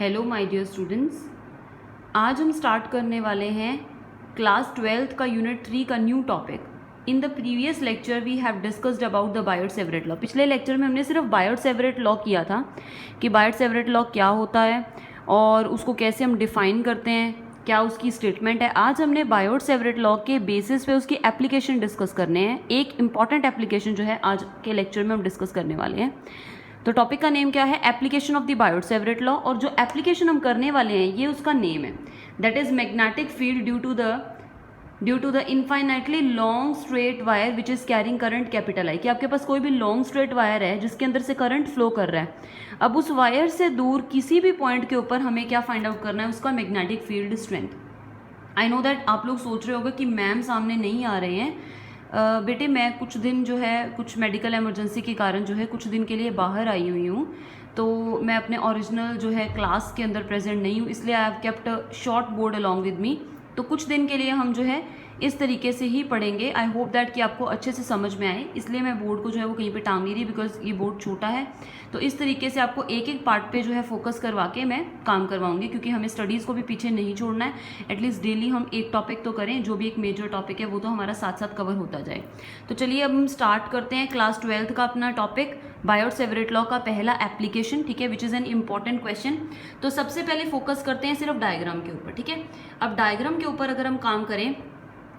Hello my dear students, आज हम start करने वाले हैं क्लास 12th का यूनिट 3 का new topic. In the previous lecture we have discussed about the Biot Savart law. पिछले लेक्चर में हमने सिर्फ बायोट-सेवरेट लॉ किया था कि बायोट-सेवरेट लॉ क्या होता है और उसको कैसे हम डिफ़ाइन करते हैं, क्या उसकी स्टेटमेंट है। आज हमने बायोट-सेवरेट लॉ के बेसिस पे उसकी एप्लीकेशन डिस्कस करने हैं। एक इंपॉर्टेंट एप्लीकेशन जो है आज के लेक्चर में हम डिस्कस करने वाले हैं। तो टॉपिक का नेम क्या है? Application of the Biot Savart law. और जो एप्लीकेशन हम करने वाले हैं ये उसका नेम है, that is magnetic field due to the infinitely long straight wire which is carrying current capital I. कि आपके पास कोई भी लॉन्ग स्ट्रेट वायर है जिसके अंदर से करंट फ्लो कर रहा है। अब उस वायर से दूर किसी भी पॉइंट के ऊपर हमें क्या फाइंड आउट करना है? उसका magnetic field strength. I know that आप लोग सोच रहे होंगे कि मैम सामने नहीं आ रहे हैं। बेटे मैं कुछ दिन जो है कुछ मेडिकल इमरजेंसी के कारण जो है कुछ दिन के लिए बाहर आई हुई हूँ, तो मैं अपने ओरिजिनल जो है क्लास के अंदर प्रेजेंट नहीं हूँ, इसलिए I have kept a short board along with me. तो कुछ दिन के लिए हम जो है इस तरीके से ही पढ़ेंगे। आई होप दैट कि आपको अच्छे से समझ में आए, इसलिए मैं बोर्ड को जो है वो कहीं पे टांग नहीं रही बिकॉज ये बोर्ड छोटा है। तो इस तरीके से आपको एक एक पार्ट पे जो है फोकस करवा के मैं काम करवाऊंगी, क्योंकि हमें स्टडीज़ को भी पीछे नहीं छोड़ना है। एटलीस्ट डेली हम एक टॉपिक तो करें, जो भी एक मेजर टॉपिक है वो तो हमारा साथ साथ कवर होता जाए। तो चलिए अब हम स्टार्ट करते हैं क्लास 12th का अपना टॉपिक, बायोट-सेवरेट लॉ का पहला एप्लीकेशन, ठीक है, which is an important question. तो सबसे पहले फोकस करते हैं सिर्फ डायग्राम के ऊपर, ठीक है। अब डायग्राम के ऊपर अगर हम काम करें,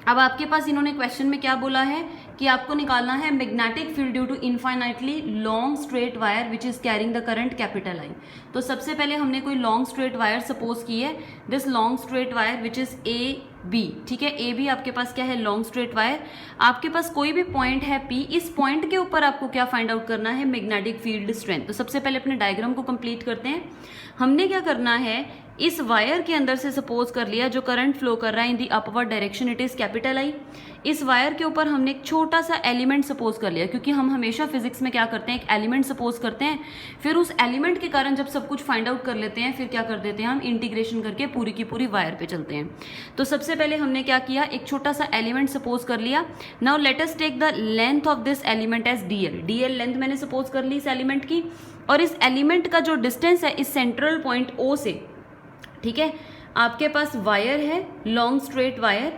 अब आपके पास इन्होंने क्वेश्चन में क्या बोला है कि आपको निकालना है magnetic field due to infinitely long straight wire which is carrying the current capital I. तो सबसे पहले हमने कोई लॉन्ग स्ट्रेट वायर सपोज की है, this long straight wire which is A B, ठीक है। ए बी आपके पास क्या है? Long straight wire. आपके पास कोई भी पॉइंट है पी, इस पॉइंट के ऊपर आपको क्या फाइंड आउट करना है? Magnetic field strength. तो सबसे पहले अपने डायग्राम को कंप्लीट करते हैं। हमने क्या करना है, इस वायर के अंदर से सपोज कर लिया जो करंट फ्लो कर रहा है in the upward direction it is capital I. इस वायर के ऊपर हमने एक छोटा सा एलिमेंट सपोज कर लिया, क्योंकि हम हमेशा फिजिक्स में क्या करते हैं, एक एलिमेंट सपोज करते हैं, फिर उस एलिमेंट के कारण जब सब कुछ फाइंड आउट कर लेते हैं फिर क्या कर देते हैं, हम इंटीग्रेशन करके पूरी की पूरी वायर पे चलते हैं। तो सबसे पहले हमने क्या किया, एक छोटा सा एलिमेंट सपोज कर लिया। Now let us take the length of this element as DL. DL length मैंने सपोज कर ली इस एलिमेंट की, और इस एलिमेंट का जो डिस्टेंस है इस सेंट्रल पॉइंट ओ से, ठीक है, आपके पास वायर है, लॉन्ग स्ट्रेट वायर,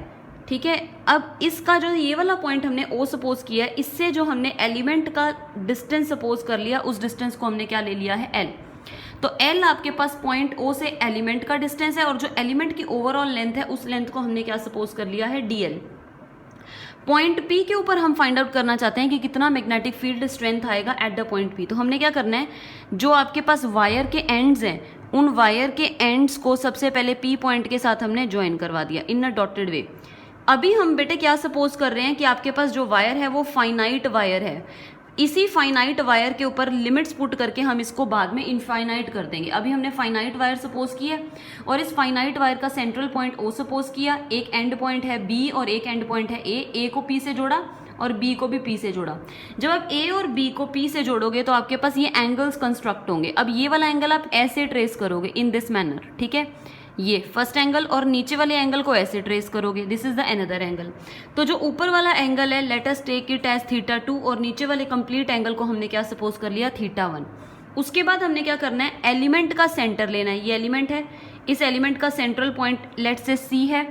ठीक है। अब इसका जो ये वाला पॉइंट हमने ओ सपोज किया, इससे जो हमने एलिमेंट का डिस्टेंस सपोज कर लिया, उस डिस्टेंस को हमने क्या ले लिया है? एल। तो एल आपके पास पॉइंट ओ से एलिमेंट का डिस्टेंस है, और जो एलिमेंट की ओवरऑल लेंथ है उस लेंथ को हमने क्या सपोज कर लिया है? डीएल। पॉइंट पी के ऊपर हम फाइंड आउट करना चाहते हैं कि कितना मैग्नेटिक फील्ड स्ट्रेंथ आएगा एट द पॉइंट पी। तो हमने क्या करना है, जो आपके पास वायर के एंड्स हैं उन वायर के एंड्स को सबसे पहले पी पॉइंट के साथ हमने ज्वाइन करवा दिया इन अ डॉटेड वे। अभी हम बेटे क्या सपोज कर रहे हैं कि आपके पास जो वायर है वो फाइनाइट वायर है। इसी फाइनाइट वायर के ऊपर लिमिट्स पुट करके हम इसको बाद में इनफाइनाइट कर देंगे। अभी हमने फाइनाइट वायर सपोज किया और इस फाइनाइट वायर का सेंट्रल पॉइंट ओ सपोज किया, एक एंड पॉइंट है बी और एक एंड पॉइंट है ए। ए को पी से जोड़ा और बी को भी पी से जोड़ा। जब आप ए और बी को पी से जोड़ोगे तो आपके पास ये एंगल्स कंस्ट्रक्ट होंगे। अब ये वाला एंगल आप ऐसे ट्रेस करोगे इन दिस मैनर, ठीक है, ये फर्स्ट एंगल, और नीचे वाले एंगल को ऐसे ट्रेस करोगे, this is the another angle. तो जो ऊपर वाला एंगल है let us take it as θ2, और नीचे वाले कंप्लीट एंगल को हमने क्या सपोज कर लिया? θ1। उसके बाद हमने क्या करना है, एलिमेंट का सेंटर लेना है। ये एलिमेंट है, इस एलिमेंट का सेंट्रल पॉइंट लेट से सी है।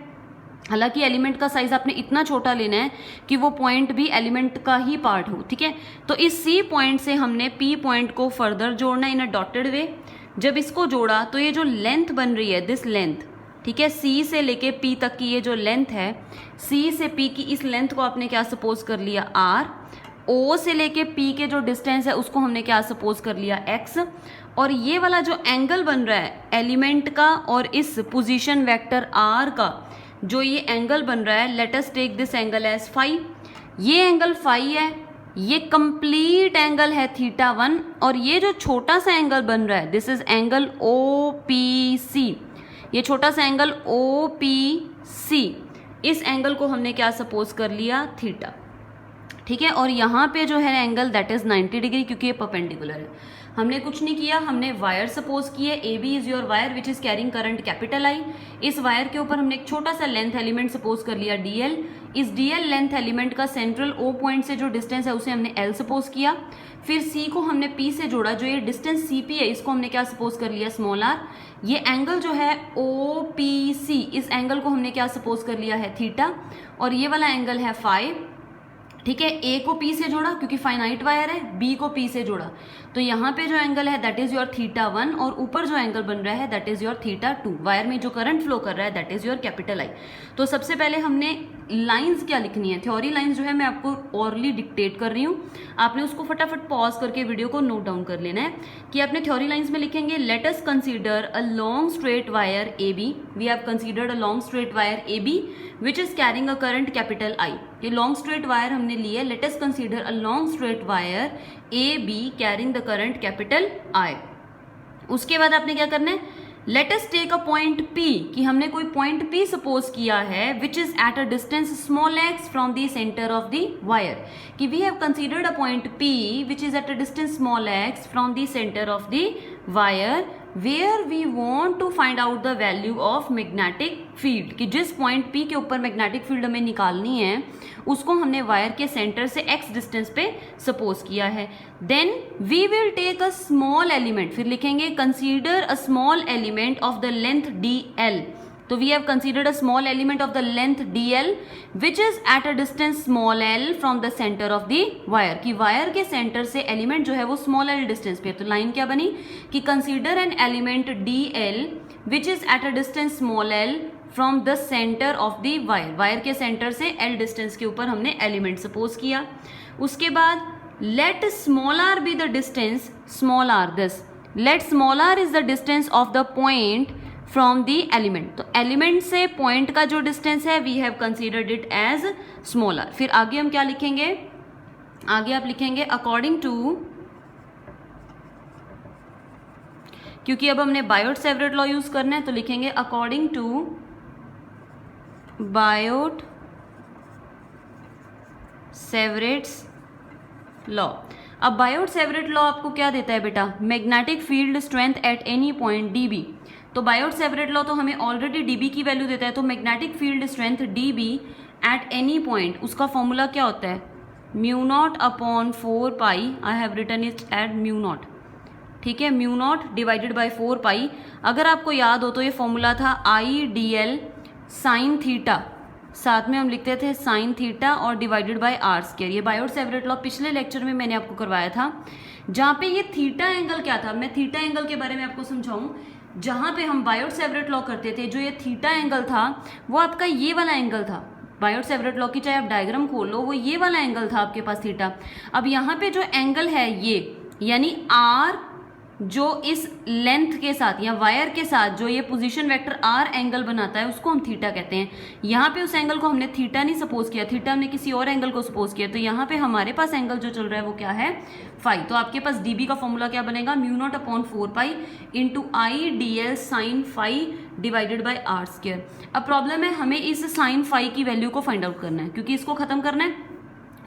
हालांकि एलिमेंट का साइज आपने इतना छोटा लेना है कि वो पॉइंट भी एलिमेंट का ही पार्ट हो, ठीक है। तो इस सी पॉइंट से हमने पी पॉइंट को फर्दर जोड़ना है इन अ डॉटेड वे। जब इसको जोड़ा तो ये जो लेंथ बन रही है दिस लेंथ, ठीक है, सी से लेके पी तक की ये जो लेंथ है, सी से पी की इस लेंथ को आपने क्या सपोज कर लिया? आर। ओ से लेके पी के जो डिस्टेंस है उसको हमने क्या सपोज कर लिया? एक्स। और ये वाला जो एंगल बन रहा है एलिमेंट का और इस पोजीशन वेक्टर आर का जो ये एंगल बन रहा है, let us take this angle as phi. ये एंगल फाई है, ये कंप्लीट एंगल है θ1, और ये जो छोटा सा एंगल बन रहा है दिस इज एंगल OPC। ये छोटा सा एंगल OPC, इस एंगल को हमने क्या सपोज कर लिया? थीटा, ठीक है। और यहाँ पे जो है एंगल दैट इज 90 डिग्री, क्योंकि ये परपेंडिकुलर है। हमने कुछ नहीं किया, हमने वायर सपोज किए, A B is your wire which is carrying current capital I. इस वायर के ऊपर हमने एक छोटा सा लेंथ एलिमेंट सपोज कर लिया डी एल। इस डी एल लेंथ एलिमेंट का सेंट्रल ओ पॉइंट से जो डिस्टेंस है उसे हमने एल सपोज किया। फिर सी को हमने पी से जोड़ा, जो ये डिस्टेंस सी पी है इसको हमने क्या सपोज कर लिया, स्मॉल आर। ये एंगल जो है ओ पी सी, इस एंगल को हमने क्या सपोज कर लिया है, थीटा। और ये वाला एंगल है फाई। ठीक है, ए को पी से जोड़ा क्योंकि फाइनाइट वायर है, बी को पी से जोड़ा, तो यहाँ पे जो एंगल है दैट इज योर थीटा 1 और ऊपर जो एंगल बन रहा है that is your theta 2। Wire में जो करंट फ्लो कर रहा है that is your capital I. तो सबसे पहले हमने लाइंस क्या लिखनी है, थ्योरी लाइंस जो है मैं आपको ओरली डिक्टेट कर रही हूँ, आपने उसको फटाफट पॉज करके वीडियो को नोट डाउन कर लेना है कि आपने थ्योरी लाइंस में लिखेंगे let us consider a long straight wire A B. We have considered a long straight wire A B which is carrying a current capital I. ये लॉन्ग स्ट्रेट वायर हमने ली है, let us consider a long straight wire A B carrying the current capital I. उसके बाद आपने क्या करना है, let us take a point P, कि हमने कोई पॉइंट P सपोज किया है विच is at a distance small x from the centre of the wire, कि we have considered a point P which is at a distance small x from the centre of the wire where we want to find out the value of magnetic field, कि जिस point P के ऊपर magnetic field हमें निकालनी है उसको हमने wire के सेंटर से x डिस्टेंस पे सपोज किया है। Then we will take a small element, फिर लिखेंगे consider a small element of the length DL। तो we have considered a small element of the length DL which is at a distance small l from the centre of the wire, कि wire के centre से element जो है वो small l distance पे है। तो लाइन क्या बनी कि consider an element DL which is at a distance small l from the centre of the wire, wire के सेंटर से l डिस्टेंस के ऊपर हमने एलिमेंट सपोज किया। उसके बाद let small r be the distance, small r this, let small r is the distance of the point from the element. तो element से पॉइंट का जो डिस्टेंस है we have considered it as small r। फिर आगे हम क्या लिखेंगे, आगे आप लिखेंगे अकॉर्डिंग टू, क्योंकि अब हमने बायोट-सेवरेट लॉ यूज करना है तो लिखेंगे अकॉर्डिंग टू बायोट-सेवरेट्स लॉ। अब बायोट-सेवरेट लॉ आपको क्या देता है बेटा, magnetic field strength eight any point dB। तो बायोट-सेवरेट लॉ तो हमें ऑलरेडी dB की वैल्यू देता है, तो magnetic field strength dB at any point, उसका फॉर्मूला क्या होता है, mu naught upon 4 pi, I have written it at mu naught. ठीक है, mu naught divided by 4 pi. अगर आपको याद हो तो ये फॉर्मूला था IDL साइन थीटा, साथ में हम लिखते थे साइन थीटा और डिवाइडेड बाय आर स्क्वायर। ये बायोट-सेवरेट लॉ पिछले लेक्चर में मैंने आपको करवाया था, जहाँ पे ये थीटा एंगल क्या था, मैं थीटा एंगल के बारे में आपको समझाऊं। जहाँ पे हम बायोट-सेवरेट लॉ करते थे, जो ये थीटा एंगल था वो आपका ये वाला एंगल था। बायोट-सेवरेट लॉ की चाहे आप डायग्राम खोल लो, वो ये वाला एंगल था आपके पास थीटा। अब यहाँ पे जो एंगल है ये, यानी आर जो इस लेंथ के साथ या वायर के साथ जो ये पोजीशन वेक्टर आर एंगल बनाता है उसको हम थीटा कहते हैं। यहाँ पे उस एंगल को हमने थीटा नहीं सपोज किया, थीटा हमने किसी और एंगल को सपोज किया, तो यहाँ पे हमारे पास एंगल जो चल रहा है वो क्या है, फाई। तो आपके पास dB का फॉर्मूला क्या बनेगा, mu naught upon 4 pi into IDL sine phi divided by r square. अब प्रॉब्लम है हमें इस साइन फाई की वैल्यू को फाइंड आउट करना है, क्योंकि इसको खत्म करना है,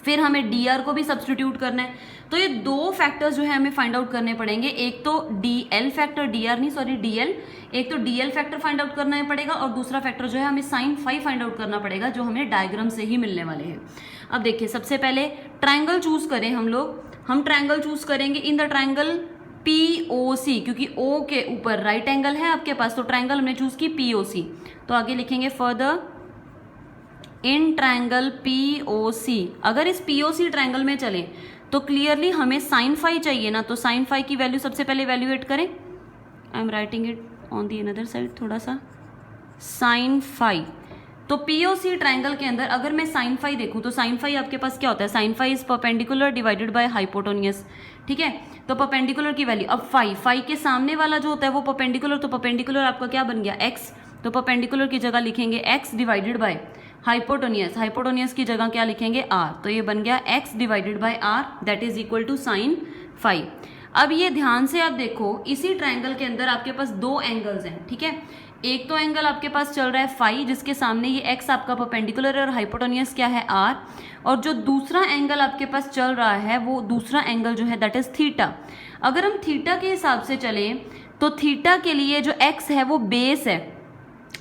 फिर हमें dr को भी सब्सटीट्यूट करना है। तो ये दो फैक्टर्स जो है हमें फाइंड आउट करने पड़ेंगे, एक तो dl फैक्टर, dr नहीं सॉरी dl, एक तो dl फैक्टर फाइंड आउट करना पड़ेगा और दूसरा फैक्टर जो है हमें साइन फाई फाइंड आउट करना पड़ेगा, जो हमें डायग्राम से ही मिलने वाले हैं। अब देखिए, सबसे पहले ट्राइंगल चूज करें हम लोग, हम ट्राइंगल चूज करेंगे इन द ट्राइंगल POC, क्योंकि O के ऊपर राइट एंगल है आपके पास, तो ट्राइंगल हमने चूज की POC। तो आगे लिखेंगे फर्दर इन ट्राइंगल POC। अगर इस POC ट्राइंगल में चले तो क्लियरली हमें साइन फाई चाहिए ना, तो साइन फाई की वैल्यू सबसे पहले वैल्यूएट करें। I am writing it on the another side थोड़ा सा, साइन फाई। तो POC ट्राइंगल के अंदर अगर मैं साइन फाई देखूं तो साइन फाई आपके पास क्या होता है, sine phi is perpendicular divided by hypotenuse. ठीक है, तो परपेंडिकुलर की वैल्यू, अब फाई के सामने वाला जो होता है वो परपेंडिकुलर, तो परपेंडिकुलर आपका क्या बन गया, x। तो परपेंडिकुलर की जगह लिखेंगे x divided by hypotenuse, hypotenuse की जगह क्या लिखेंगे r, तो ये बन गया x divided by r that is equal to sine phi. अब ये ध्यान से आप देखो, इसी ट्राइंगल के अंदर आपके पास दो एंगल्स हैं। ठीक है, एक तो एंगल आपके पास चल रहा है फाई, जिसके सामने ये x आपका परपेंडिकुलर है और हाइपोटेन्यूज क्या है r, और जो दूसरा एंगल आपके पास चल रहा है वो दूसरा एंगल जो है दैट इज थीटा। अगर हम थीटा के हिसाब से चलें तो थीटा के लिए जो x है वो बेस है,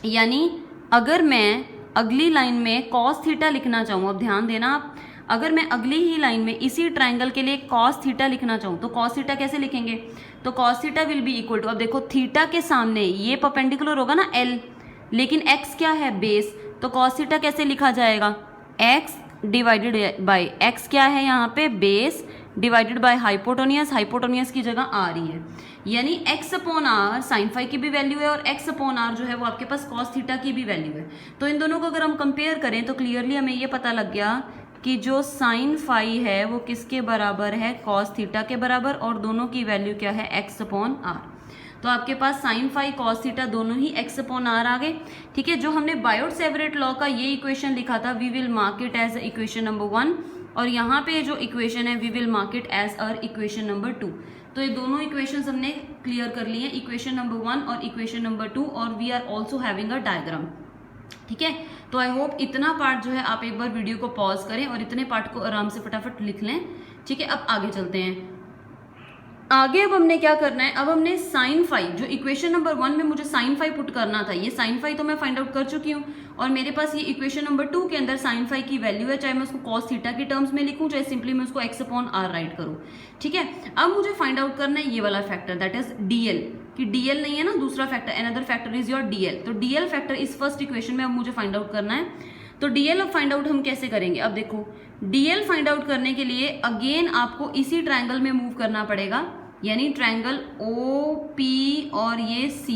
यानी अगर मैं अगली लाइन में cos थीटा लिखना चाहूँ, अब ध्यान देना आप, अगर मैं अगली ही लाइन में इसी ट्रायंगल के लिए cos थीटा लिखना चाहूँ तो cos थीटा कैसे लिखेंगे, तो cos theta will be equal to, अब देखो थीटा के सामने ये परपेंडिकुलर होगा ना L, लेकिन x क्या है बेस, तो cos थीटा कैसे लिखा जाएगा, x डिवाइडेड बाय x क्या है यहाँ पे base divided by hypotenuse, hypotenuse की जगह आ रही है, यानी x upon r sine phi की भी वैल्यू है और x अपॉन आर जो है वो आपके पास cos थीटा की भी वैल्यू है। तो इन दोनों को अगर हम कंपेयर करें तो क्लियरली हमें ये पता लग गया कि जो साइन फाई है वो किसके बराबर है, cos थीटा के बराबर, और दोनों की वैल्यू क्या है, x अपॉन आर। तो आपके पास साइन फाई cos थीटा दोनों ही x अपॉन आर आ गए। ठीक है, जो हमने बायोट-सेवरेट लॉ का ये इक्वेशन लिखा था, we will mark it as equation number 1, और यहाँ पे जो इक्वेशन है we will mark it as uh equation number 2। तो ये दोनों इक्वेशंस हमने क्लियर कर लिए, इक्वेशन नंबर 1 और इक्वेशन नंबर 2, और we are also having a diagram. ठीक है, तो आई होप इतना पार्ट जो है आप एक बार वीडियो को पॉज करें और इतने पार्ट को आराम से फटाफट लिख लें। ठीक है, अब आगे चलते हैं। आगे अब हमने क्या करना है, अब हमने साइन फाई, जो इक्वेशन नंबर 1 में मुझे साइन फाई पुट करना था, ये साइन फाई तो मैं फाइंड आउट कर चुकी हूँ, और मेरे पास ये इक्वेशन नंबर 2 के अंदर साइन फाई की वैल्यू है, चाहे मैं उसको cos थीटा की टर्म्स में लिखूं, चाहे सिंपली मैं उसको x अपॉन आर राइट करूं। ठीक है, अब मुझे फाइंड आउट करना है ये वाला फैक्टर, दैट इज dl, कि dl नहीं है ना दूसरा factor, another factor is your dl, तो dl फैक्टर इस फर्स्ट इक्वेशन में अब मुझे फाइंड आउट करना है। तो dl अब फाइंड आउट हम कैसे करेंगे, अब देखो dl फाइंड आउट करने के लिए अगेन आपको इसी ट्रायंगल में मूव करना पड़ेगा, यानी ट्रायंगल OP और ये C,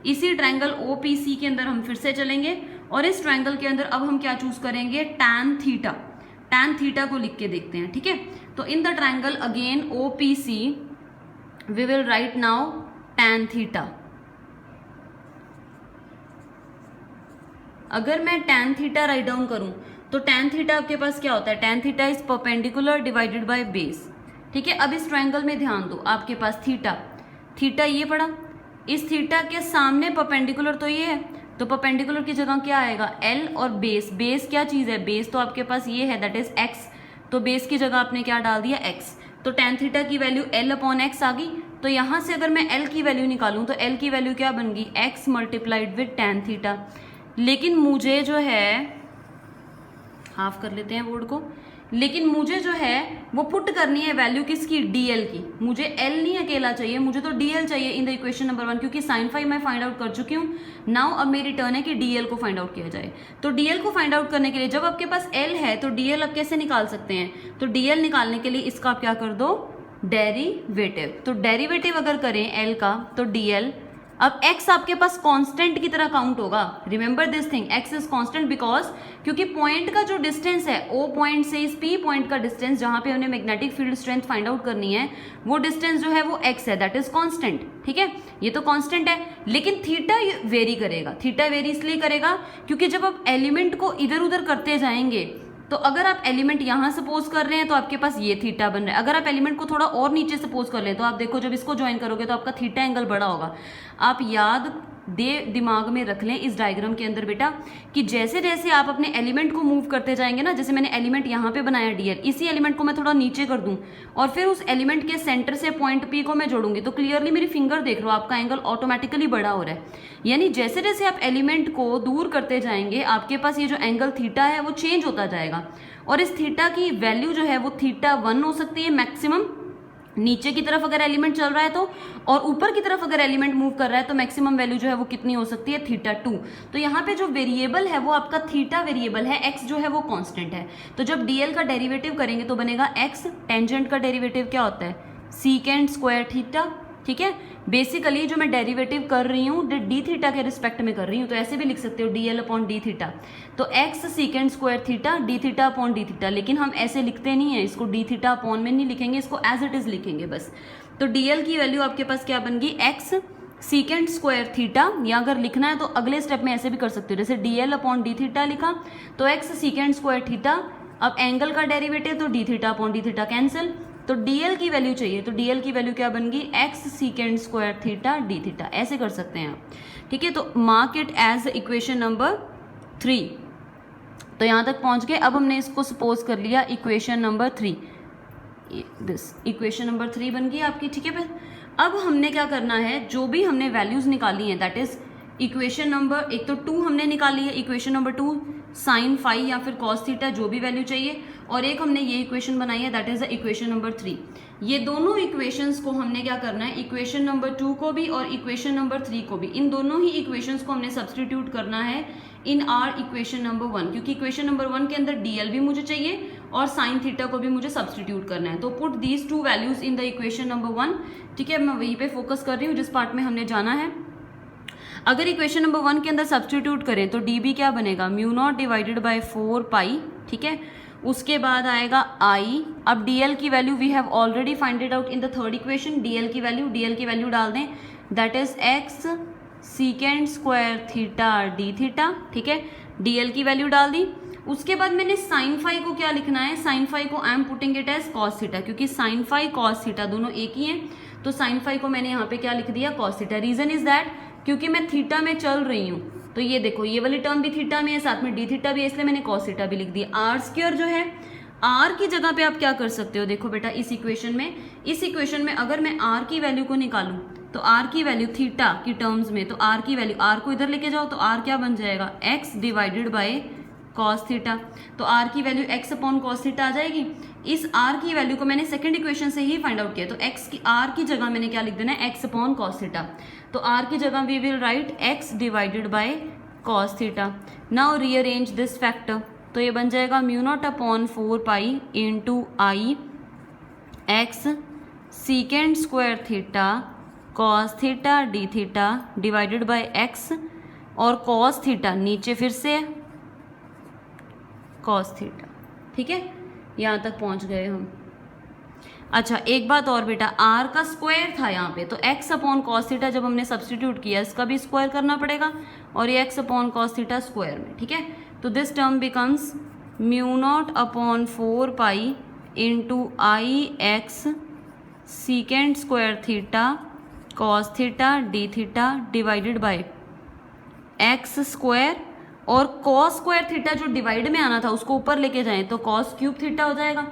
इसी ट्रायंगल OPC के अंदर हम फिर से चलेंगे, और इस ट्रायंगल के अंदर अब हम क्या चूज करेंगे, tan थीटा, tan थीटा को लिख के देखते हैं। ठीक है, तो in the triangle again OPC we will write now tan theta. अगर मैं tan थीटा राइट डाउन करूं तो tan थीटा आपके पास क्या होता है, tan theta is perpendicular divided by base. ठीक है, अब इस ट्रायंगल में ध्यान दो, आपके पास थीटा, थीटा ये पड़ा, इस थीटा के सामने परपेंडिकुलर तो ये है, तो परपेंडिकुलर की जगह क्या आएगा, L, और बेस, बेस क्या चीज है, बेस तो आपके पास ये है दैट इज x, तो बेस की जगह आपने क्या डाल दिया x, तो tan थीटा की वैल्यू L अपॉन x आ गई। तो यहां से अगर मैं L की वैल्यू निकालूं तो L की वैल्यू क्या बन गई, x multiplied with tan theta. लेकिन मुझे जो है, हाफ कर लेते हैं बोर्ड को, लेकिन मुझे जो है वो पुट करनी है वैल्यू किसकी, dl की, मुझे l नहीं अकेला चाहिए, मुझे तो dl चाहिए इन द इक्वेशन नंबर 1, क्योंकि साइन फाई मैं फाइंड आउट कर चुकी हूँ। नाउ अब मेरी टर्न है कि dl को फाइंड आउट किया जाए। तो dl को फाइंड आउट करने के लिए जब आपके पास l है तो dl आप कैसे निकाल सकते हैं, तो dl निकालने के लिए इसका आप क्या कर दो, डेरिवेटिव। तो डेरिवेटिव अगर करें l का तो dl, अब x आपके पास कांस्टेंट की तरह काउंट होगा, remember this thing, x is constant because, क्योंकि पॉइंट का जो डिस्टेंस है O पॉइंट से इस P पॉइंट का डिस्टेंस जहां पे हमने magnetic field strength find out करनी है, वो डिस्टेंस जो है वो x है, दैट इज कांस्टेंट। ठीक है, ये तो कांस्टेंट है, लेकिन थीटा वेरी करेगा, थीटा वेरी इसलिए करेगा क्योंकि जब आप एलिमेंट को इधर उधर करते जाएंगे, तो अगर आप एलिमेंट यहाँ सपोज कर रहे हैं तो आपके पास ये थीटा बन रहा है, अगर आप एलिमेंट को थोड़ा और नीचे सपोज कर लें तो आप देखो जब इसको ज्वाइन करोगे तो आपका थीटा एंगल बड़ा होगा। आप याद दिमाग में रख लें इस डायग्राम के अंदर बेटा, कि जैसे जैसे आप अपने एलिमेंट को मूव करते जाएंगे ना, जैसे मैंने एलिमेंट यहाँ पे बनाया dl, इसी एलिमेंट को मैं थोड़ा नीचे कर दूं और फिर उस एलिमेंट के सेंटर से पॉइंट P को मैं जोड़ूंगी, तो क्लियरली मेरी फिंगर देख लो, आपका एंगल ऑटोमेटिकली बड़ा हो रहा है। यानी जैसे जैसे आप एलिमेंट को दूर करते जाएंगे आपके पास ये जो एंगल थीटा है वो चेंज होता जाएगा, और इस थीटा की वैल्यू जो है वो थीटा 1 हो सकती है मैक्सिमम, नीचे की तरफ अगर एलिमेंट चल रहा है तो, और ऊपर की तरफ अगर एलिमेंट मूव कर रहा है तो मैक्सिमम वैल्यू जो है वो कितनी हो सकती है, थीटा 2। तो यहाँ पे जो वेरिएबल है वो आपका थीटा वेरिएबल है, x जो है वो कांस्टेंट है। तो जब dl का डेरिवेटिव करेंगे तो बनेगा x, टेंजेंट का डेरिवेटिव क्या होता है, सीकेंड स्क्वायर थीटा। ठीक है, बेसिकली जो मैं डेरिवेटिव कर रही हूँ डी थीटा के रिस्पेक्ट में कर रही हूँ, तो ऐसे भी लिख सकते हो dl अपॉन डी थीटा, तो x secant square theta D theta upon d theta, लेकिन हम ऐसे लिखते नहीं है, इसको डी थीटा अपॉन में नहीं लिखेंगे, इसको एज इट इज लिखेंगे बस। तो dl की वैल्यू आपके पास क्या बन गई, x सीकेंड स्क्वायर थीटा, या अगर लिखना है तो अगले स्टेप में ऐसे भी कर सकते हो, जैसे dl अपॉन डी थीटा लिखा तो x सीकेंड स्क्वायर थीटा, अब एंगल का डेरिवेटिव तो d theta upon d theta cancel, तो dl की वैल्यू चाहिए, तो dl की वैल्यू क्या बन गई, x secant square theta D theta, ऐसे कर सकते हैं आप। ठीक है, तो mark it as equation number 3। तो यहाँ तक पहुँच गए। अब हमने इसको सपोज कर लिया equation number 3। This equation number 3 बन गई आपकी, ठीक है। फिर अब हमने क्या करना है, जो भी हमने वैल्यूज़ निकाली हैं दैट इज़ इक्वेशन नंबर, एक तो 2 हमने निकाली है, इक्वेशन नंबर 2 साइन फाई या फिर कॉस थीटा जो भी वैल्यू चाहिए, और एक हमने ये इक्वेशन बनाई है that is the equation number 3। ये दोनों इक्वेशंस को हमने क्या करना है, इक्वेशन नंबर 2 को भी और इक्वेशन नंबर 3 को भी, इन दोनों ही इक्वेशंस को हमने सब्सटीट्यूट करना है इन आर इक्वेशन नंबर 1, क्योंकि इक्वेशन नंबर 1 के अंदर डीएल भी मुझे चाहिए और साइन थीटा को भी मुझे सब्सटीट्यूट करना है। तो put these 2 values in the equation number 1, ठीक है। मैं वहीं पे फोकस कर रही हूँ जिस पार्ट में हमने जाना है। अगर इक्वेशन नंबर 1 के अंदर सब्सटीट्यूट करें तो डी बी क्या बनेगा, mu naught divided by 4 pi, ठीक है। उसके बाद आएगा आई, अब डीएल की वैल्यू we have already find out in the third equation, DL की वैल्यू डाल दें that is x secant square theta D theta, ठीक है। डीएल की वैल्यू डाल दी। उसके बाद मैंने साइन फाई को क्या लिखना है, साइन फाई को I am putting it as cos theta, क्योंकि साइन फाई कॉस थीटा दोनों एक ही हैं, तो साइन फाई को मैंने यहाँ पे क्या लिख दिया, cos theta. Reason is that क्योंकि मैं थीटा में चल रही हूँ, तो ये देखो ये वाली टर्म भी थीटा में है, साथ में डी थीटा भी है, इसलिए मैंने कॉस थीटा भी लिख दिया। आर स्क्वायर जो है, आर की जगह पे आप क्या कर सकते हो, देखो बेटा इस इक्वेशन में अगर मैं आर की वैल्यू को निकालूं तो आर की वैल्यू थीटा की टर्म्स में, तो आर की वैल्यू, आर को इधर लेके जाओ तो आर क्या बन जाएगा, X divided by cos theta, तो आर की value X upon cos theta आ जाएगी। इस आर की वैल्यू को मैंने सेकंड इक्वेशन से ही फाइंड आउट किया, तो एक्स की आर की जगह मैंने क्या लिख देना है, एक्स अपॉन कॉस थीटा, तो आर की जगह we will write x divided by cos theta. Now rearrange this factor, तो ये बन जाएगा mu naught upon 4 pi into I x secant square theta cos theta D theta divided by x, और cos theta नीचे फिर से cos theta, ठीक है। यहाँ तक पहुँच गए हम। अच्छा एक बात और बेटा, आर का स्क्वायर था यहाँ पे, तो एक्स अपॉन कॉस थीटा जब हमने सब्सटीट्यूट किया इसका भी स्क्वायर करना पड़ेगा, और ये x upon cos theta square में, ठीक है। तो this term becomes mu naught upon 4 pi into I x secant square theta cos theta D theta divided by x square, और कॉस स्क्वायर थीटा जो डिवाइड में आना था उसको ऊपर लेके जाएं तो कॉस क्यूब थीटा हो जाएगा।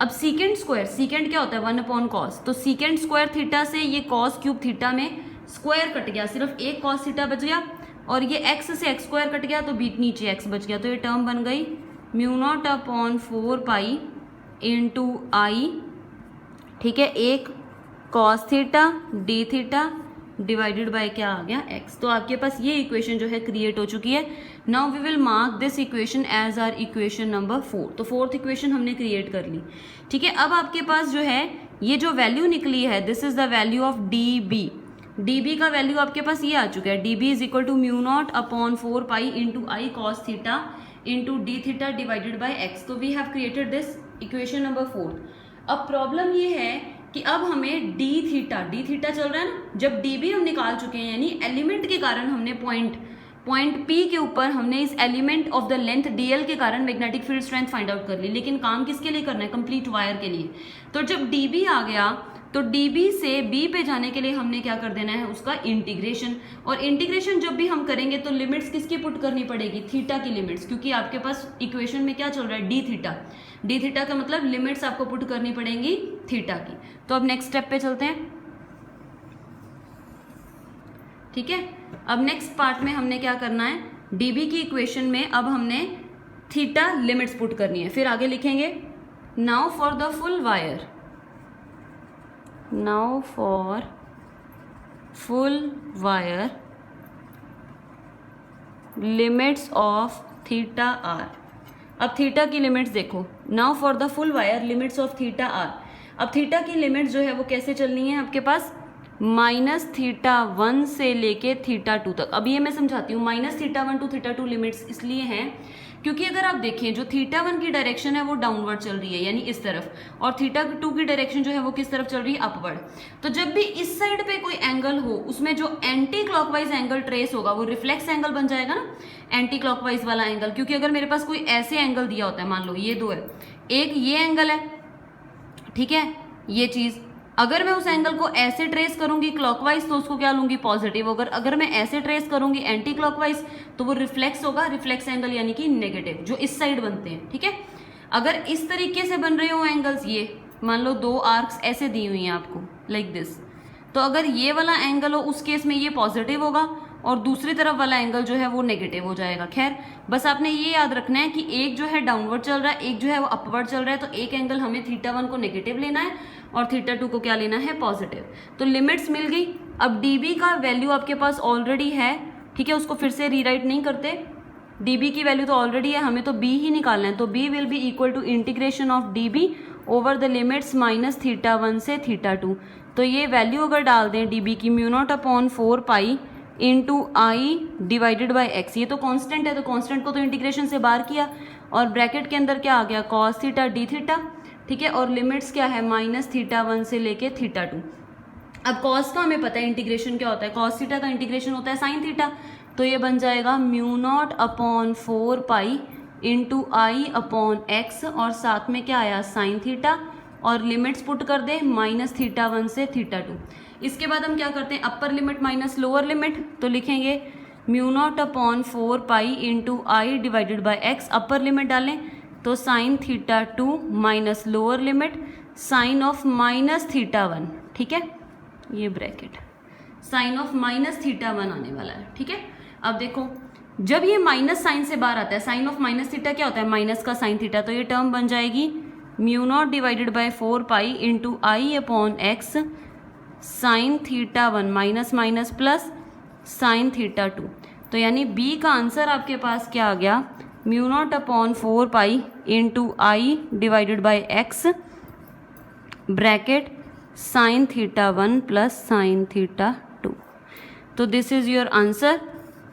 अब सीकेंड स्क्वायर, सीकेंड क्या होता है, 1 अपॉन कॉस, तो सीकेंड स्क्वायर थीटा से ये कॉस क्यूब थीटा में स्क्वायर कट गया, सिर्फ एक कॉस थीटा बच गया, और ये एक्स से एक्स स्क्वायर कट गया तो बीच नीचे एक्स बच गया, तो ये टर्म बन गई mu naught upon 4 pi into I, ठीक है, एक cos theta D theta divided by क्या आ गया एक्स। तो आपके पास ये इक्वेशन जो है क्रिएट हो चुकी है। Now we will mark this equation as our equation number 4, तो फोर्थ इक्वेशन हमने क्रिएट कर ली, ठीक है। अब आपके पास जो है ये जो वैल्यू निकली है this is the value of D B, D B का वैल्यू आपके पास ये आ चुका है, D B is equal to mu naught upon 4 pi into I cos theta into D theta divided by X. तो we have created this equation number 4। अब problem ये है कि अब हमें डी थीटा चल रहा है ना, जब डी बी हम निकाल चुके हैं, यानी एलिमेंट के कारण हमने पॉइंट पी के ऊपर हमने इस element of the length DL के कारण magnetic field strength find out कर ली, लेकिन काम किसके लिए करना है, कंप्लीट वायर के लिए। तो जब डी बी आ गया तो डी बी से बी पे जाने के लिए हमने क्या कर देना है, उसका इंटीग्रेशन, और इंटीग्रेशन जब भी हम करेंगे तो लिमिट्स किसकी पुट करनी पड़ेगी, थीटा की लिमिट्स, क्योंकि आपके पास इक्वेशन में क्या चल रहा है, डी थीटा का मतलब लिमिट्स आपको पुट करनी पड़ेंगी थीटा की। तो अब नेक्स्ट स्टेप पे चलते हैं, ठीक है। अब नेक्स्ट पार्ट में हमने क्या करना है, डीबी की इक्वेशन में अब हमने थीटा लिमिट्स पुट करनी है, फिर आगे लिखेंगे now for the full wire, now for full wire limits of theta are. अब थीटा की लिमिट्स देखो, now for the full wire limits of theta are. अब थीटा की लिमिट्स जो है वो कैसे चलनी है आपके पास, -θ1 से लेके θ2 तक। अब ये मैं समझाती हूँ, -θ1 टू θ2 लिमिट्स इसलिए हैं क्योंकि अगर आप देखें जो θ1 की डायरेक्शन है वो डाउनवर्ड चल रही है, यानी इस तरफ, और θ2 की डायरेक्शन जो है वो किस तरफ चल रही है, अपवर्ड। तो जब भी इस साइड पे कोई एंगल हो उसमें जो एंटी क्लॉकवाइज एंगल ट्रेस होगा वो रिफ्लेक्स एंगल बन जाएगा ना, एंटी क्लॉकवाइज वाला एंगल। क्योंकि अगर मेरे पास कोई ऐसे एंगल दिया होता है, मान लो ये दो है, एक ये एंगल है, ठीक है, ये चीज, अगर मैं उस एंगल को ऐसे ट्रेस करूंगी क्लॉकवाइज तो उसको क्या लूंगी, पॉजिटिव। अगर मैं ऐसे ट्रेस करूंगी एंटी क्लॉकवाइज तो वो रिफ्लेक्स होगा, रिफ्लेक्स एंगल यानी कि नेगेटिव, जो इस साइड बनते हैं, ठीक है। अगर इस तरीके से बन रहे हो एंगल्स ये, मान लो दो आर्क्स ऐसे दी हुई हैं आपको लाइक दिस, तो अगर ये वाला एंगल हो उस केस में ये पॉजिटिव होगा और दूसरी तरफ वाला एंगल जो है वो नेगेटिव हो जाएगा। खैर बस आपने ये याद रखना है कि एक जो है डाउनवर्ड चल रहा है, एक जो है वो अपवर्ड चल रहा है, तो एक एंगल हमें θ1 को नेगेटिव लेना है और θ2 को क्या लेना है, पॉजिटिव। तो लिमिट्स मिल गई। अब dB का वैल्यू आपके पास ऑलरेडी है, ठीक है, उसको फिर से रीराइट नहीं करते, dB की वैल्यू तो ऑलरेडी है, हमें तो b ही निकालना है। तो b will be equal to integration of dB over the limits minus θ1 से θ2। तो ये वैल्यू अगर डाल दें dB की μ0/4 into I divided by X, ये तो कांस्टेंट है, तो कांस्टेंट को तो इंटीग्रेशन से बाहर किया और ब्रैकेट के अंदर क्या आ गया, cos थीटा डी थीटा, ठीक है, और लिमिट्स क्या है, माइनस θ1 से लेके θ2। अब cos का हमें पता है इंटीग्रेशन क्या होता है, cos थीटा का इंटीग्रेशन होता है sin थीटा, तो ये बन जाएगा μ0/4 इंटू आई अपॉन एक्स और साथ में क्या आया sin थीटा और लिमिट्स पुट कर दे माइनस θ1 से θ2। इसके बाद हम क्या करते हैं, upper limit minus lower limit, तो लिखेंगे μ0/4 into I divided by X, upper limit डालें तो sin θ2 minus lower limit sine of minus θ1, ठीक है, ये ब्रैकेट साइन ऑफ माइनस θ1 आने वाला है, ठीक है। अब देखो जब ये माइनस साइन से बाहर आता है, साइन ऑफ माइनस थीटा क्या होता है, माइनस का साइन थीटा, तो ये टर्म बन जाएगी μ0 divided by 4 into I upon X sine θ1 minus minus plus sine θ2। तो यानी बी का आंसर आपके पास क्या आ गया, μ0/4 into I divided by X bracket sine θ1 plus sine θ2। तो this is your answer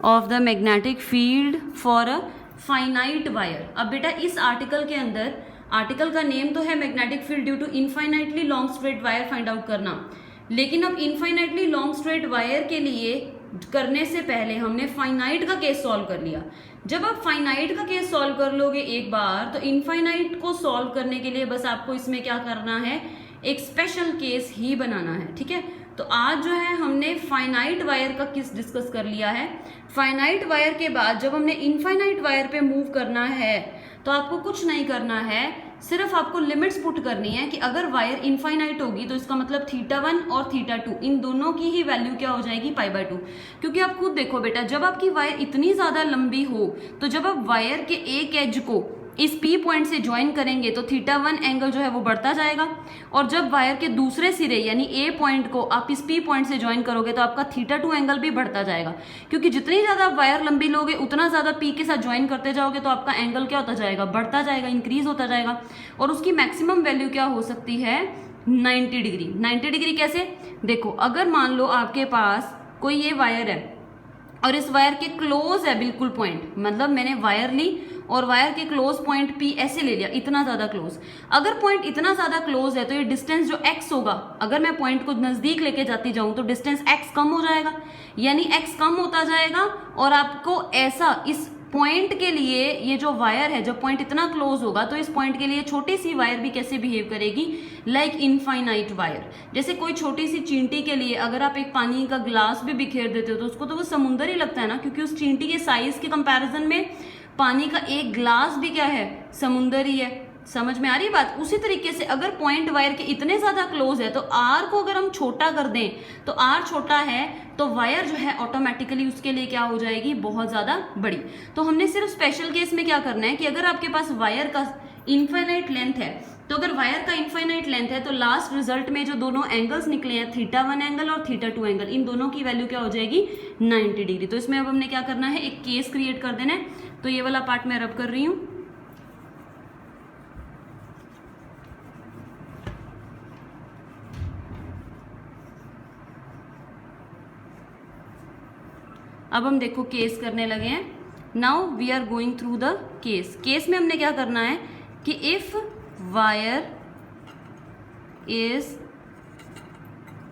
of the magnetic field for a finite wire. अब बेटा इस आर्टिकल के अंदर, आर्टिकल का नेम तो है magnetic field due to infinitely long straight wire find out करना, लेकिन अब इनफाइनाइटली लॉन्ग स्ट्रेट वायर के लिए करने से पहले हमने फाइनाइट का केस सॉल्व कर लिया। जब आप फाइनाइट का केस सॉल्व कर लोगे एक बार, तो इनफाइनाइट को सॉल्व करने के लिए बस आपको इसमें क्या करना है, एक स्पेशल केस ही बनाना है, ठीक है। तो आज जो है हमने फाइनाइट वायर का केस डिस्कस कर लिया है। फाइनाइट वायर के बाद जब हमने इनफाइनाइट वायर पे मूव करना है तो आपको कुछ नहीं करना है, सिर्फ आपको लिमिट्स पुट करनी है कि अगर वायर इनफाइनाइट होगी तो इसका मतलब θ1 और θ2 इन दोनों की ही वैल्यू क्या हो जाएगी, π/2। क्योंकि आप खुद देखो बेटा, जब आपकी वायर इतनी ज़्यादा लंबी हो तो जब आप वायर के एक एज को इस P पॉइंट से ज्वाइन करेंगे तो θ1 एंगल जो है वो बढ़ता जाएगा, और जब वायर के दूसरे सिरे यानी A पॉइंट को आप इस P पॉइंट से ज्वाइन करोगे तो आपका θ2 एंगल भी बढ़ता जाएगा। क्योंकि जितनी ज़्यादा वायर लंबी लोगे उतना ज़्यादा P के साथ ज्वाइन करते जाओगे तो आपका एंगल क्या होता जाएगा, बढ़ता जाएगा, इंक्रीज होता जाएगा, और उसकी मैक्सिमम वैल्यू क्या हो सकती है, 90 डिग्री। 90 डिग्री कैसे, देखो अगर मान लो आपके पास कोई ये वायर है और इस वायर के क्लोज है बिल्कुल पॉइंट, मतलब मैंने वायर ली और वायर के क्लोज पॉइंट P ऐसे ले लिया, इतना ज़्यादा क्लोज। अगर पॉइंट इतना ज़्यादा क्लोज है तो ये डिस्टेंस जो x होगा, अगर मैं पॉइंट को नज़दीक लेके जाती जाऊँ तो डिस्टेंस x कम हो जाएगा, यानी x कम होता जाएगा, और आपको ऐसा इस पॉइंट के लिए ये जो वायर है, जब पॉइंट इतना क्लोज होगा तो इस पॉइंट के लिए छोटी सी वायर भी कैसे बिहेव करेगी, लाइक इनफाइनाइट वायर। जैसे कोई छोटी सी चींटी के लिए अगर आप एक पानी का ग्लास भी बिखेर देते हो तो उसको तो वो समुंदर ही लगता है ना, क्योंकि उस चींटी के साइज के कंपैरिजन में पानी का एक ग्लास भी क्या है, समुंदर ही है। समझ में आ रही बात। उसी तरीके से अगर पॉइंट वायर के इतने ज़्यादा क्लोज है तो आर को अगर हम छोटा कर दें, तो आर छोटा है तो वायर जो है ऑटोमेटिकली उसके लिए क्या हो जाएगी, बहुत ज़्यादा बड़ी। तो हमने सिर्फ स्पेशल केस में क्या करना है कि अगर आपके पास वायर का इनफाइनाइट लेंथ है, तो अगर वायर का इनफाइनाइट लेंथ है तो लास्ट रिजल्ट में जो दोनों एंगल्स निकले हैं, θ1 एंगल और θ2 एंगल, इन दोनों की वैल्यू क्या हो जाएगी, 90 डिग्री। तो इसमें अब हमने क्या करना है, एक केस क्रिएट कर देना है। तो ये वाला पार्ट मैं रब कर रही हूँ। अब हम देखो केस करने लगे हैं। Now we are going through the case. Case में हमने क्या करना है कि if wire is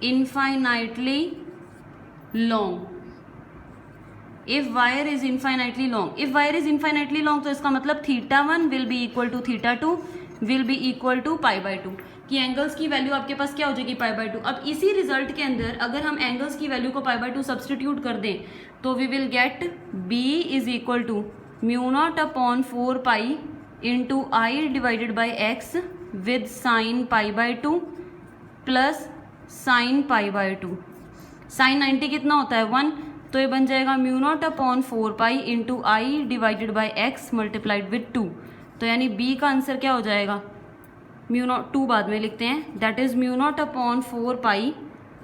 infinitely long, if wire is infinitely long, if wire is infinitely long तो इसका मतलब θ1 will be equal to θ2 will be equal to π/2 कि एंगल्स की वैल्यू आपके पास क्या हो जाएगी, π/2। अब इसी रिजल्ट के अंदर अगर हम एंगल्स की वैल्यू को π/2 सब्सटीट्यूट कर दें तो we will get b is equal to μ0/4 into I divided by X with sine pi by 2 plus sine pi by 2। Sine 90 कितना होता है 1, तो ये बन जाएगा mu naught upon 4 pi into I divided by X multiplied with 2। तो यानी B का आंसर क्या हो जाएगा, म्यू नॉट 2 बाद में लिखते हैं, that is mu naught upon 4 pi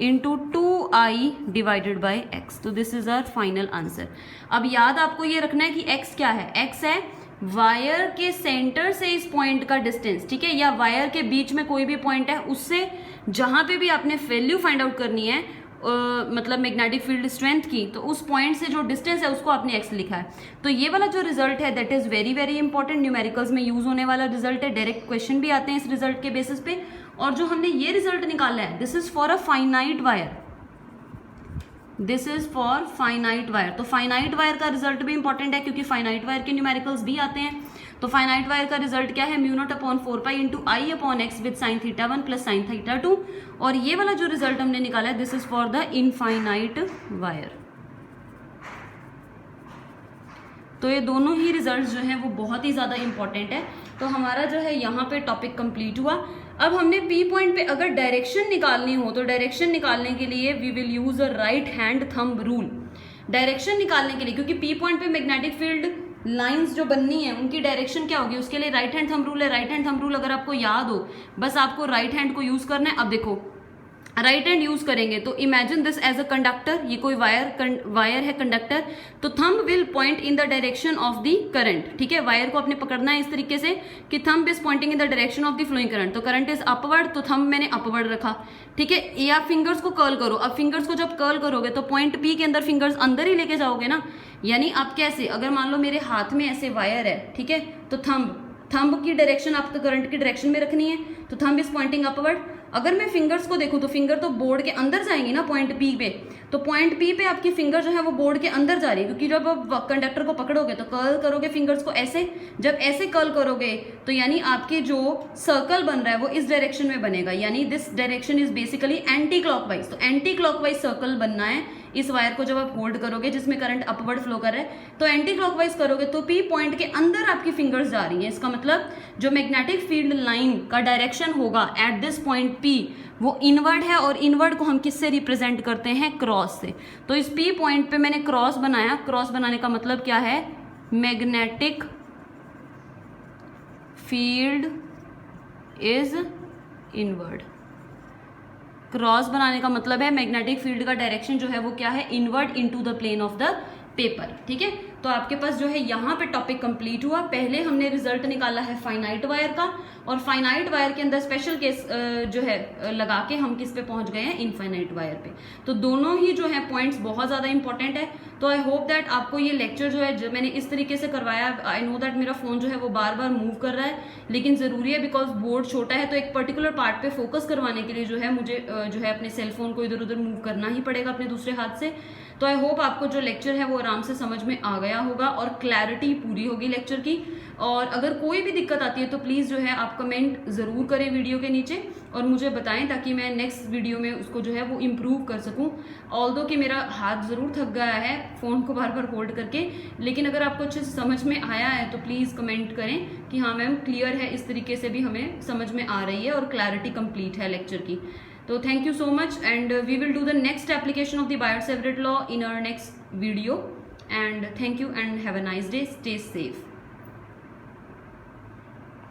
into 2i divided by X. तो this is our final answer. अब याद आपको ये रखना है कि x क्या है, x है वायर के सेंटर से इस पॉइंट का डिस्टेंस, ठीक है, या वायर के बीच में कोई भी पॉइंट है उससे जहां पे भी आपने वैल्यू फाइंड आउट करनी है मतलब मैग्नेटिक फील्ड स्ट्रेंथ की, तो उस पॉइंट से जो डिस्टेंस है उसको आपने x लिखा है। तो ये वाला जो रिजल्ट है that is very very important, numericals में यूज होने वाला रिजल्ट है, डायरेक्ट क्वेश्चन भी आते हैं इस रिजल्ट के बेसिस पे। और जो हमने ये रिजल्ट निकाला है this is for a finite wire, this is for finite wire. तो फाइनाइट वायर का रिजल्ट भी इंपॉर्टेंट है क्योंकि फाइनाइट वायर के न्यूमेरिकल्स भी आते हैं। तो फाइनाइट वायर का रिजल्ट क्या है, mu naught upon 4 pi into I upon x with sine theta 1 plus sine theta 2। और ये वाला जो रिजल्ट हमने निकाला है this is for the infinite wire. तो ये दोनों ही रिजल्ट्स जो हैं वो बहुत ही ज़्यादा इंपॉर्टेंट है। तो हमारा जो है यहाँ पे टॉपिक कंप्लीट हुआ। अब हमने पी पॉइंट पे अगर डायरेक्शन निकालनी हो तो डायरेक्शन निकालने के लिए we will use a right hand thumb rule. Direction निकालने के लिए, क्योंकि पी पॉइंट पे मैग्नेटिक फील्ड लाइंस जो बननी है उनकी डायरेक्शन क्या होगी, उसके लिए राइट हैंड थंब रूल है। राइट हैंड थंब रूल अगर आपको याद हो, बस आपको राइट हैंड को यूज करना है। अब देखो राइट हैंड यूज करेंगे तो imagine this as a conductor, ये कोई वायर है कंडक्टर, तो thumb will point in the direction of the current, ठीक है। वायर को आपने पकड़ना है इस तरीके से कि thumb is pointing in the direction of the flowing current. तो करंट इज अपवर्ड, तो थंब मैंने अपवर्ड रखा, ठीक है। ये आप फिंगर्स को कर्ल करो। अब फिंगर्स को जब कर्ल करोगे तो पॉइंट पी के अंदर फिंगर्स अंदर ही लेके जाओगे ना। यानी आप कैसे, अगर मान लो मेरे हाथ में ऐसे वायर है, ठीक है, तो थंब की डायरेक्शन आपको करंट की डायरेक्शन में रखनी है, तो थंब इज पॉइंटिंग अपवर्ड। अगर मैं फिंगर्स को देखूं तो फिंगर तो बोर्ड के अंदर जाएंगी ना पॉइंट पी पे, तो पॉइंट पी पे आपकी फिंगर जो है वो बोर्ड के अंदर जा रही है, क्योंकि जब आप कंडक्टर को पकड़ोगे तो कर्ल करोगे फिंगर्स को ऐसे, जब ऐसे कर्ल करोगे तो यानी आपके जो सर्कल बन रहा है वो इस डायरेक्शन में बनेगा, यानी this direction is basically anti clockwise. तो एंटी क्लॉकवाइज सर्कल बनना है इस वायर को जब आप होल्ड करोगे जिसमें करंट अपवर्ड फ्लो कर रहा है, तो एंटी क्लॉकवाइज करोगे तो पी पॉइंट के अंदर आपकी फिंगर्स जा रही हैं। इसका मतलब जो मैग्नेटिक फील्ड लाइन का डायरेक्शन होगा एट दिस पॉइंट पी वो इनवर्ड है, और इनवर्ड को हम किससे रिप्रेजेंट करते हैं, क्रॉस से। तो इस पी पॉइंट पे मैंने क्रॉस बनाया। क्रॉस बनाने का मतलब क्या है, magnetic field is inward. Cross बनाने का मतलब है मैग्नेटिक फील्ड का डायरेक्शन जो है वो क्या है, inward into the plane of the paper, ठीक है। तो आपके पास जो है यहाँ पे टॉपिक कंप्लीट हुआ। पहले हमने रिजल्ट निकाला है फाइनाइट वायर का, और फाइनाइट वायर के अंदर स्पेशल केस जो है लगा के हम किस पे पहुंच गए हैं, इनफाइनाइट वायर पे। तो दोनों ही जो है पॉइंट्स बहुत ज्यादा इंपॉर्टेंट है। तो आई होप दैट आपको ये लेक्चर जो है जो मैंने इस तरीके से करवाया, आई नो दैट मेरा फोन जो है वो बार बार मूव कर रहा है, लेकिन जरूरी है बिकॉज बोर्ड छोटा है, तो एक पर्टिकुलर पार्ट पे फोकस करवाने के लिए जो है मुझे जो है अपने सेल फोन को इधर उधर मूव करना ही पड़ेगा अपने दूसरे हाथ से। तो आई होप आपको जो लेक्चर है वो आराम से समझ में आ गया होगा और क्लैरिटी पूरी होगी लेक्चर की। और अगर कोई भी दिक्कत आती है तो प्लीज़ जो है आप कमेंट ज़रूर करें वीडियो के नीचे और मुझे बताएं, ताकि मैं नेक्स्ट वीडियो में उसको जो है वो इम्प्रूव कर सकूं। ऑल्दो कि मेरा हाथ ज़रूर थक गया है फ़ोन को बार बार होल्ड करके, लेकिन अगर आपको अच्छे से समझ में आया है तो प्लीज़ कमेंट करें कि हाँ मैम क्लियर है, इस तरीके से भी हमें समझ में आ रही है और क्लैरिटी कंप्लीट है लेक्चर की। So thank you so much, and we will do the next application of the Biot-Savart law in our next video, and thank you and have a nice day. Stay safe.